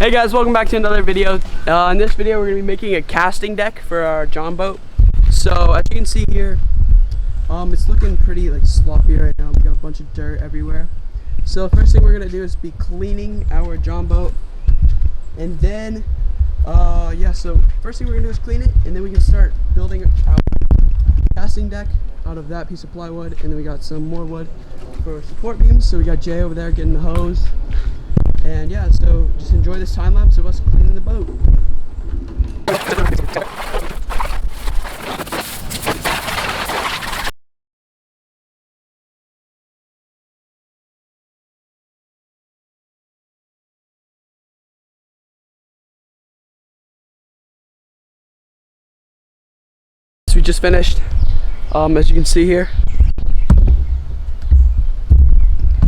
Hey guys, welcome back to another video. In this video we're going to be making a casting deck for our John boat. So as you can see here, it's looking pretty sloppy right now. We got a bunch of dirt everywhere. So first thing we're going to do is be cleaning our John boat. And then, so first thing we're going to do is clean it, and then we can start building our casting deck out of that piece of plywood. And then we got some more wood for support beams. So we got Jay over there getting the hose. And yeah, so just enjoy this time lapse of us cleaning the boat. So we just finished, as you can see here.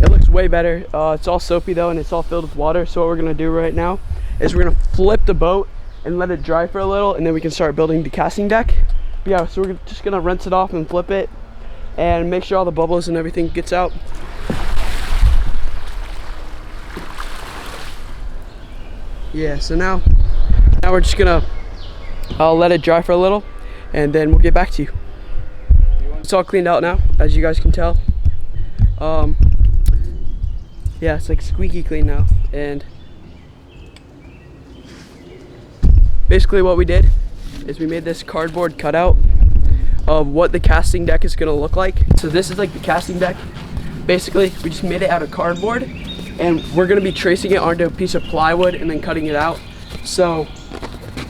It looks way better. It's all soapy though, and it's all filled with water. So what we're gonna do right now is we're gonna flip the boat and let it dry for a little, and then we can start building the casting deck. But yeah, so we're just gonna rinse it off and flip it and make sure all the bubbles and everything gets out. Yeah, so now we're just gonna let it dry for a little, and then we'll get back to you. It's all cleaned out now, as you guys can tell. Yeah, it's like squeaky clean now. And basically what we did is we made this cardboard cutout of what the casting deck is gonna look like. So this is like the casting deck. Basically, we just made it out of cardboard, and we're gonna be tracing it onto a piece of plywood and then cutting it out. So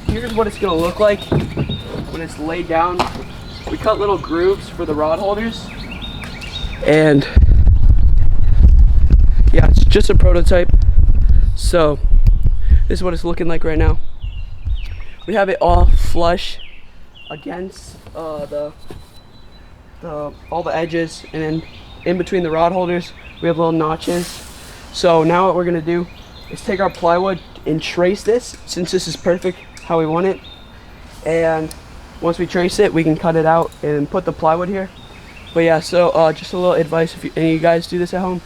here's what it's gonna look like when it's laid down. We cut little grooves for the rod holders, and yeah, it's just a prototype. So this is what it's looking like right now. We have it all flush against all the edges, and then in between the rod holders we have little notches. So now what we're gonna do is take our plywood and trace this, since this is perfect how we want it. And once we trace it, we can cut it out and put the plywood here. But yeah, so just a little advice, if any of you guys do this at home,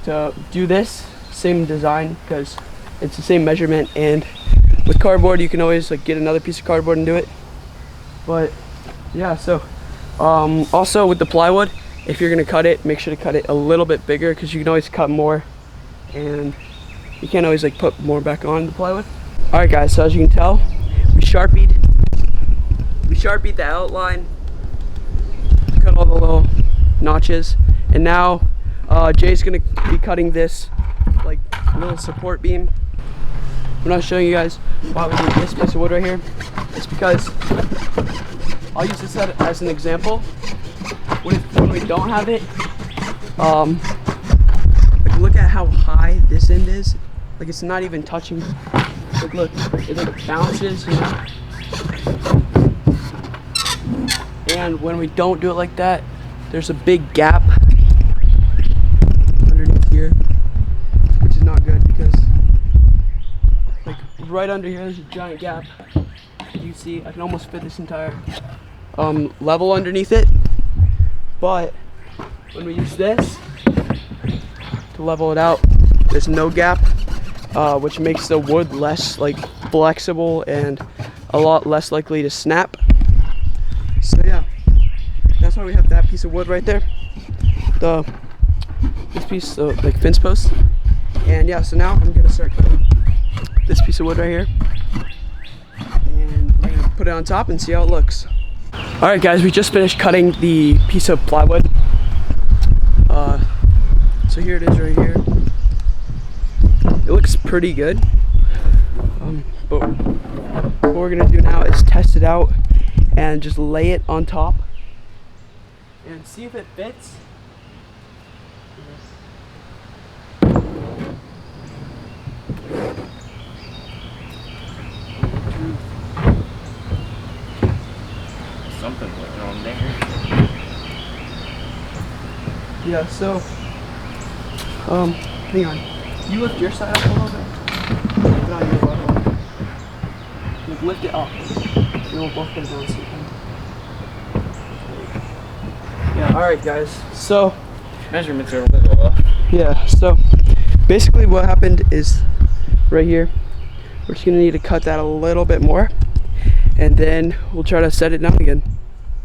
to do this same design, because it's the same measurement, and with cardboard you can always get another piece of cardboard and do it. But yeah, so also with the plywood, if you're gonna cut it, make sure to cut it a little bit bigger, because you can always cut more and you can't always put more back on the plywood. All right guys, so as you can tell, we sharpied the outline, cut all the little notches, and now Jay's gonna be cutting this little support beam. I'm not showing you guys why we need this piece of wood right here. It's because I'll use this as an example. When we don't have it, look at how high this end is. It's not even touching. Look, it bounces, you know. And when we don't do it like that, there's a big gap underneath here, which is not good, because right under here there's a giant gap. You can see I can almost fit this entire level underneath it. But when we use this to level it out, there's no gap, which makes the wood less flexible and a lot less likely to snap. So yeah, that's why we have that piece of wood right there, this piece of fence post. And yeah, so now I'm gonna start cutting this piece of wood right here, and we're gonna put it on top and see how it looks. All right guys, we just finished cutting the piece of plywood. So here it is right here. It looks pretty good, but what we're gonna do now is test it out and just lay it on top and see if it fits. Something going on there. Yeah, so hang on. You lift your side up a little bit. Put it on your bottom. Lift it up. And we'll both put it down. Yeah, alright guys. So measurements are a little off. Yeah, so basically what happened is right here. We're just gonna need to cut that a little bit more, and then we'll try to set it down again.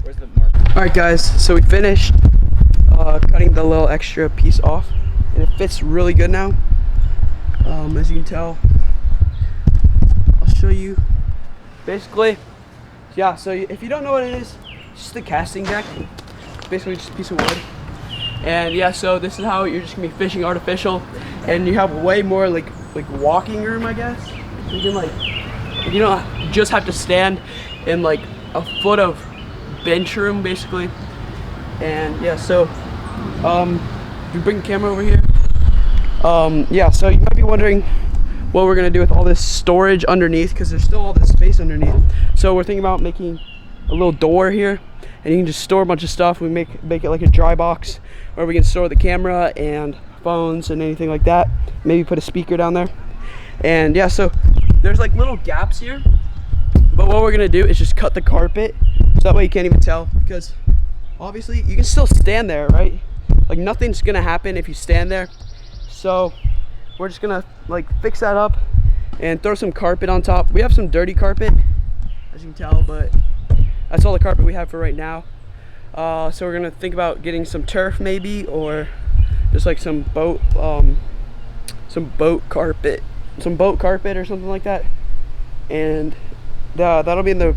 Where's the marker? All right, guys. So we finished cutting the little extra piece off, and it fits really good now. As you can tell, I'll show you. Basically, yeah. So if you don't know what it is, it's just a casting deck. It's basically just a piece of wood. And yeah, so this is how you're just gonna be fishing artificial, and you have way more like walking room, I guess. You can you don't just have to stand in like a foot of bench room basically. And yeah, so you bring the camera over here. Yeah, so you might be wondering what we're gonna do with all this storage underneath, because there's still all this space underneath. So we're thinking about making a little door here, and you can just store a bunch of stuff. We make it like a dry box where we can store the camera and phones and anything like that. Maybe put a speaker down there. And yeah, so there's like little gaps here, but what we're gonna do is just cut the carpet so that way you can't even tell, because obviously you can still stand there, right? Like nothing's gonna happen if you stand there. So we're just gonna like fix that up and throw some carpet on top. We have some dirty carpet, as you can tell, but that's all the carpet we have for right now. So we're gonna think about getting some turf maybe, or just like some boat carpet or something like that. And that'll be in the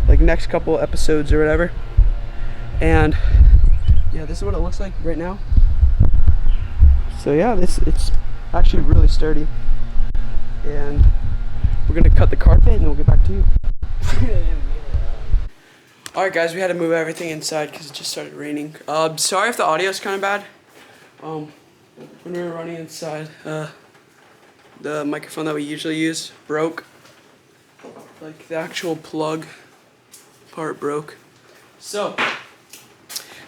like next couple episodes or whatever. And yeah, this is what it looks like right now. So yeah, it's actually really sturdy. And we're gonna cut the carpet and then we'll get back to you. Alright guys, we had to move everything inside because it just started raining. Sorry if the audio is kind of bad. When we were running inside, the microphone that we usually use broke. Like the actual plug part broke. So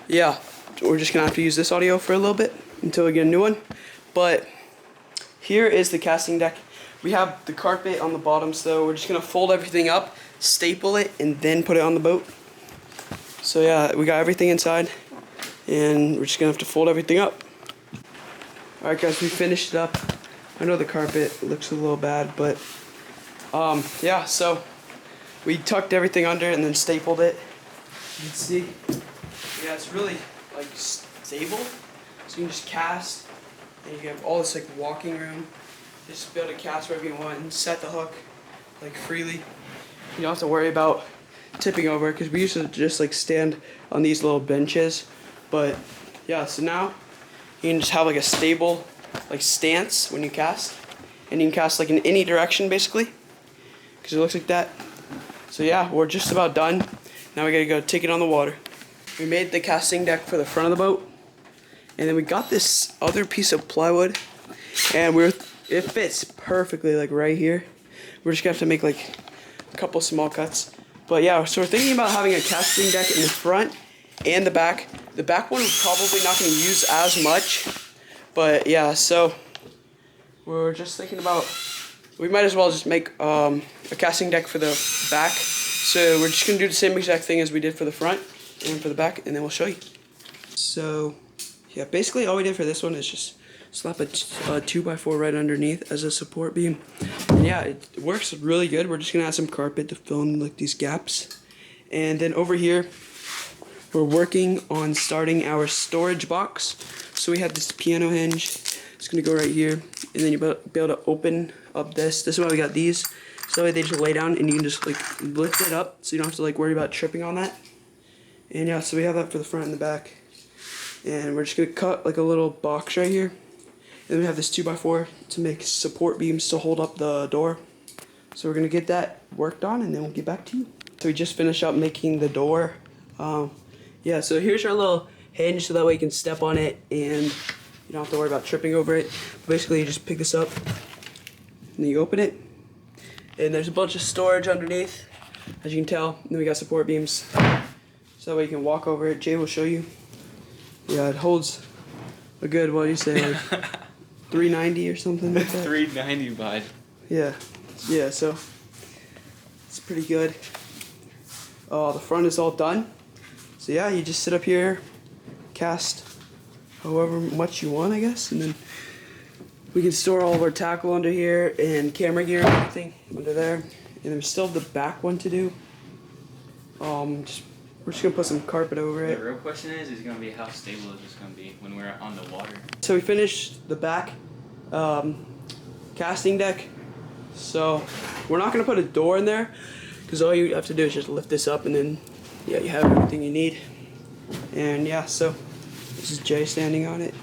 yeah, we're just gonna have to use this audio for a little bit until we get a new one. But here is the casting deck. We have the carpet on the bottom, so we're just gonna fold everything up, staple it, and then put it on the boat. So yeah, we got everything inside, and we're just gonna have to fold everything up. Alright guys, we finished it up. I know the carpet looks a little bad, but yeah, so we tucked everything under and then stapled it. You can see, yeah, it's really like stable. So you can just cast, and you have all this like walking room. Just be able to cast wherever you want and set the hook like freely. You don't have to worry about tipping over, because we used to just like stand on these little benches. But yeah, so now you can just have like a stable like stance when you cast, and you can cast like in any direction basically, because it looks like that. So yeah, we're just about done. Now we gotta go take it on the water. We made the casting deck for the front of the boat, and then we got this other piece of plywood, and it fits perfectly like right here. We're just gonna have to make like a couple small cuts. But yeah, so we're thinking about having a casting deck in the front and the back. The back one we're probably not gonna use as much, but yeah, so we're just thinking about, we might as well just make a casting deck for the back. So we're just gonna do the same exact thing as we did for the front and for the back, and then we'll show you. So yeah, basically all we did for this one is just slap a 2x4 right underneath as a support beam. And yeah, it works really good. We're just gonna add some carpet to fill in like these gaps. And then over here, we're working on starting our storage box. So we have this piano hinge. It's gonna go right here, and then you'll be able to open up this. This is why we got these. So that way they just lay down and you can just like lift it up, so you don't have to like worry about tripping on that. And yeah, so we have that for the front and the back. And we're just gonna cut like a little box right here. And then we have this 2x4 to make support beams to hold up the door. So we're gonna get that worked on, and then we'll get back to you. So we just finished up making the door. Yeah, so here's our little hinge, so that way you can step on it and you don't have to worry about tripping over it. Basically, you just pick this up and then you open it, and there's a bunch of storage underneath, as you can tell. And then we got support beams, so that way you can walk over it. Jay will show you. Yeah, it holds a good, what do you say, like 390 or something like that? 390, bud. Yeah, yeah, so it's pretty good. The front is all done. So yeah, you just sit up here, cast however much you want, I guess, and then We can store all of our tackle under here and camera gear and everything under there. And then we still have the back one to do. We're just gonna put some carpet over it. The real question is gonna be how stable is this gonna be when we're on the water? So we finished the back casting deck. So we're not gonna put a door in there because all you have to do is just lift this up and then yeah, you have everything you need. And yeah, so this is Jay standing on it.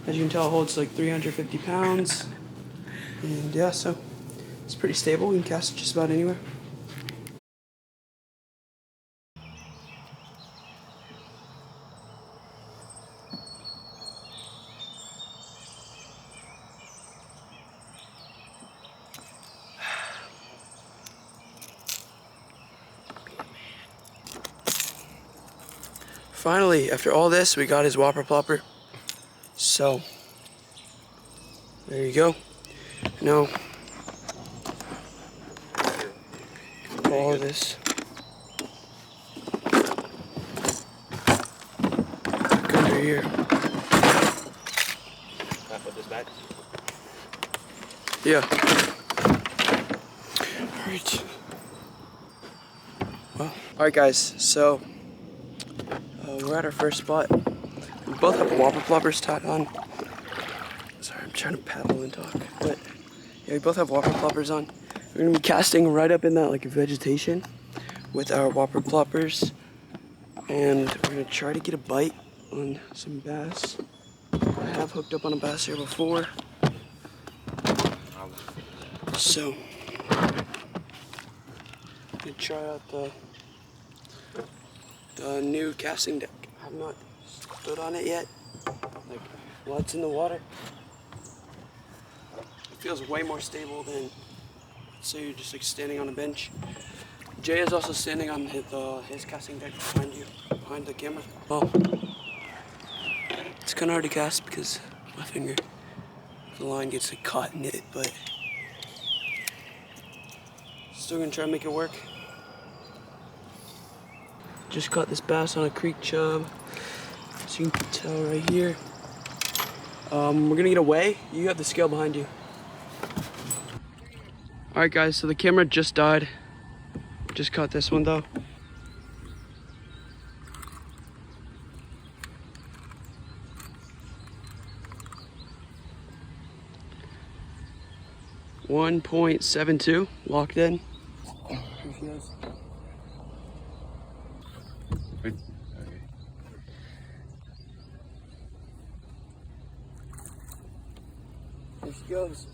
As you can tell, it holds like 350 pounds. And yeah, so it's pretty stable. We can cast it just about anywhere. Finally, after all this, we got his whopper plopper. So, there you go. Now, all of this. Look under here. Can I put this back? Yeah. Alright. Well, alright guys, so we're at our first spot. We both have whopper ploppers tied on. Sorry, I'm trying to paddle and talk. But yeah, we both have whopper ploppers on. We're gonna be casting right up in that like vegetation with our whopper ploppers. And we're gonna try to get a bite on some bass. I have hooked up on a bass here before. So, I'm gonna try out the new casting deck. I have not stood on it yet. Like, while it's in the water, it feels way more stable than, say, you're just like standing on a bench. Jay is also standing on his casting deck behind you, behind the camera. Well, it's kind of hard to cast because my finger, the line gets like caught in it, but still gonna try to make it work. Just caught this bass on a creek chub, as you can tell right here. We're gonna get away. You have the scale behind you. All right, guys. So the camera just died. Just caught this one though. .72 locked in. Here she is. Okay. There she goes.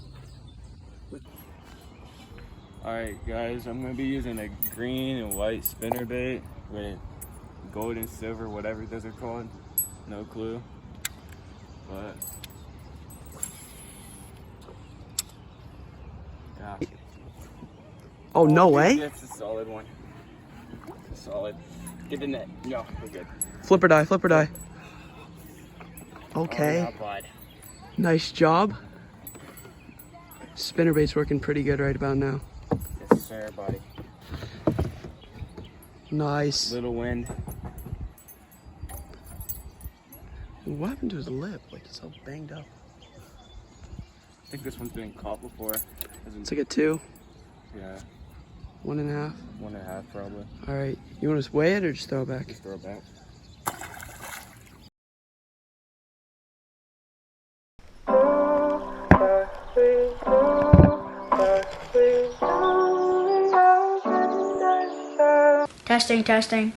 Alright guys, I'm gonna be using a green and white spinnerbait with gold and silver, whatever those are called. No clue. But yeah. Oh, no way. That's a solid one. It's a solid. Get the net. No, we're good. Flipper die, flipper die. Okay. Oh, not bad. Nice job. Spinnerbait's working pretty good right about now. Yes, sir, buddy. Nice. Little wind. What happened to his lip? Like, it's all banged up. I think this one's been caught before. It's like a 2. Yeah, 1.5. 1.5 probably. All right. You want us to weigh it or just throw it back? Just throw it back. Testing, testing.